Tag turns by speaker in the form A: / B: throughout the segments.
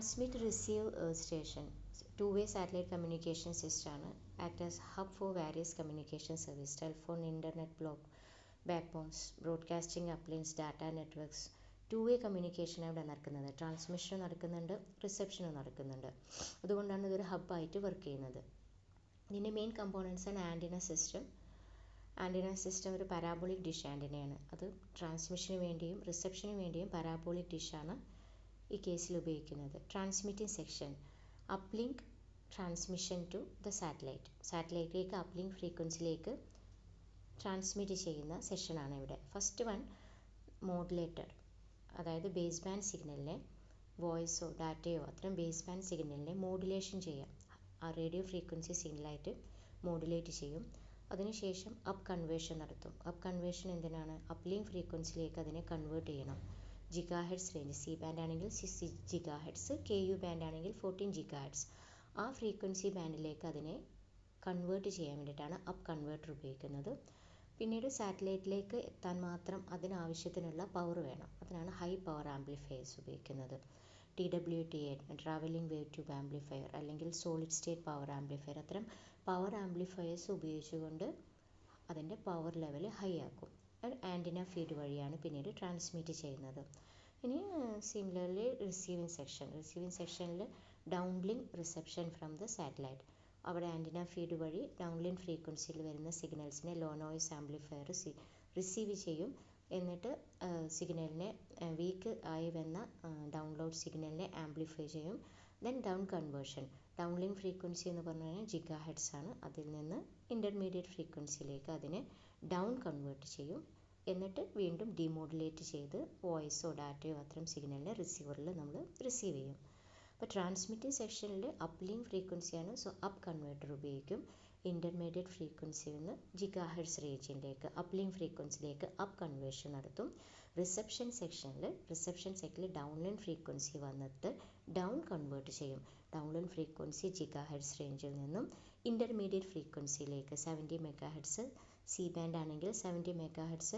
A: Transmit receive earth station two-way satellite communication system ആണ്. Act as hub for various communication service, telephone, internet, backbones, broadcasting uplinks, data networks. two-way communication ഇവിടെ നടക്കുന്നത്. Transmission നടക്കുന്നുണ്ട്, റിസപ്ഷനും നടക്കുന്നുണ്ട്. അതുകൊണ്ടാണ് ഇതൊരു ഹബ്ബായിട്ട് work ചെയ്യുന്നത്. ഇതിൻ്റെ മെയിൻ കമ്പോണൻസ് ആണ് ആൻറ്റിന സിസ്റ്റം. ആൻറ്റിന സിസ്റ്റം ഒരു പാരാബോളിക് ഡിഷ് ആൻറ്റിനയാണ്. അത് ട്രാൻസ്മിഷന് വേണ്ടിയും റിസപ്ഷന് വേണ്ടിയും പാരാബോളിക് ഡിഷാണ് ഈ കേസിൽ ഉപയോഗിക്കുന്നത്. Transmitting section uplink transmission to the satellite. സാറ്റലൈറ്റിലേക്ക് അപ്ലിങ്ക് ഫ്രീക്വൻസിയിലേക്ക് ട്രാൻസ്മിറ്റ് ചെയ്യുന്ന സെഷനാണ് ഇവിടെ. ഫസ്റ്റ് വൺ മോഡുലേറ്റർ, അതായത് ബേസ് ബാൻഡ് സിഗ്നലിനെ വോയിസോ ഡാറ്റയോ അത്തരം ബേസ് ബാൻഡ് സിഗ്നലിനെ മോഡുലേഷൻ ചെയ്യാം. ആ റേഡിയോ ഫ്രീക്വൻസി സിഗ്നലായിട്ട് മോഡുലേറ്റ് ചെയ്യും. അതിനുശേഷം അപ്പ് കൺവേർഷൻ നടത്തും. അപ്പ് കൺവേർഷൻ എന്തിനാണ്? അപ്ലിങ്ക് ഫ്രീക്വൻസിയിലേക്ക് അതിനെ കൺവേർട്ട് ചെയ്യണം. ജിഗാഹെഡ്സ് റേഞ്ച്, സി ബാൻഡ് ആണെങ്കിൽ 6 ജിഗാഹെഡ്സ്, കെ യു ബാൻഡ് ആണെങ്കിൽ 14 ജിഗാഹെഡ്സ്. ആ ഫ്രീക്വൻസി ബാൻഡിലേക്ക് അതിനെ കൺവേർട്ട് ചെയ്യാൻ വേണ്ടിയിട്ടാണ് അപ്പ് കൺവേർട്ടർ ഉപയോഗിക്കുന്നത്. പിന്നീട് സാറ്റലൈറ്റിലേക്ക് എത്താൻ മാത്രം അതിനാവശ്യത്തിനുള്ള പവർ വേണം. അതിനാണ് ഹൈ പവർ ആംപ്ലിഫയേഴ്സ് ഉപയോഗിക്കുന്നത്. TWTA travelling wave tube amplifier അല്ലെങ്കിൽ സോളിഡ് സ്റ്റേറ്റ് പവർ ആംപ്ലിഫയർ, അത്തരം പവർ ആംപ്ലിഫയേഴ്സ് ഉപയോഗിച്ചുകൊണ്ട് അതിൻ്റെ പവർ ലെവൽ ഹൈ ആക്കും. ആൻറ്റിന ഫീഡ് വഴിയാണ് പിന്നീട് ട്രാൻസ്മിറ്റ് ചെയ്യുന്നത്. ഇനി സിമിലർലി റിസീവിങ് സെക്ഷനിൽ downlink reception from the satellite. അവിടെ ആൻറ്റിന ഫീഡ് വഴി ഡൗൺലിങ്ക് ഫ്രീക്വൻസിയിൽ വരുന്ന സിഗ്നൽസിനെ ലോ നോയ്സ് ആംപ്ലിഫയർ റിസീവ് ചെയ്യും. എന്നിട്ട് സിഗ്നലിനെ വീക്ക് ആയി വന്ന ഡൗൺലോഡ് സിഗ്നലിനെ ആംപ്ലിഫൈ ചെയ്യും. Then down conversion. Downlink frequency എന്ന് പറഞ്ഞു കഴിഞ്ഞാൽ ജിഗാഹെഡ്സ് ആണ്. അതിൽ നിന്ന് ഇൻ്റർമീഡിയറ്റ് ഫ്രീക്വൻസിയിലേക്ക് അതിനെ ഡൗൺ കൺവേർട്ട് ചെയ്യും. എന്നിട്ട് വീണ്ടും ഡിമോഡുലേറ്റ് ചെയ്ത് വോയിസോ ഡാറ്റയോ അത്തരം സിഗ്നലിനെ റിസീവറിൽ നമ്മൾ റിസീവ് ചെയ്യും. അപ്പോൾ ട്രാൻസ്മിറ്റിംഗ് സെക്ഷനിൽ അപ്ലിങ്ക് ഫ്രീക്വൻസിയാണ്, സോ അപ്പ് കൺവേർട്ടർ ഉപയോഗിക്കും. ഇൻ്റർമീഡിയറ്റ് ഫ്രീക്വൻസിയിൽ നിന്ന് ജിഗാഹെഡ്സ് റേഞ്ചിലേക്ക് അപ്ലിങ്ക് ഫ്രീക്വൻസിയിലേക്ക് അപ്പ് കൺവേർഷൻ നടത്തും. റിസപ്ഷൻ സെക്ഷനിൽ ഡൗൺലിങ്ക് ഫ്രീക്വൻസി വന്നിട്ട് ഡൗൺ കൺവേർട്ട് ചെയ്യും. ഡൗൺലിങ്ക് ഫ്രീക്വൻസി ജിഗാഹെഡ്സ് റേഞ്ചിൽ നിന്നും ഇൻ്റർമീഡിയറ്റ് ഫ്രീക്വൻസിയിലേക്ക് 70 മെഗാഹെഡ്സ്, സി ബാൻഡ് ആണെങ്കിൽ 70 megahertz,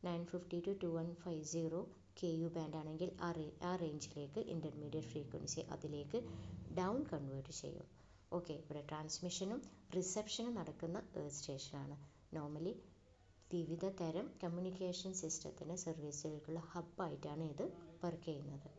A: 950 to 2150 K U band ആണെങ്കിൽ ആ റേഞ്ചിലേക്ക് ഇൻ്റർമീഡിയറ്റ് ഫ്രീക്വൻസി അതിലേക്ക് ഡൗൺ കൺവേർട്ട് ചെയ്യും. ഓക്കെ, ഇവിടെ ട്രാൻസ്മിഷനും റിസപ്ഷനും നടക്കുന്ന എർത്ത് സ്റ്റേഷനാണ്. നോർമലി വിവിധ തരം കമ്മ്യൂണിക്കേഷൻ സിസ്റ്റത്തിന് സർവീസുകൾക്കുള്ള ഹബ്ബായിട്ടാണ് ഇത് വർക്ക് ചെയ്യുന്നത്.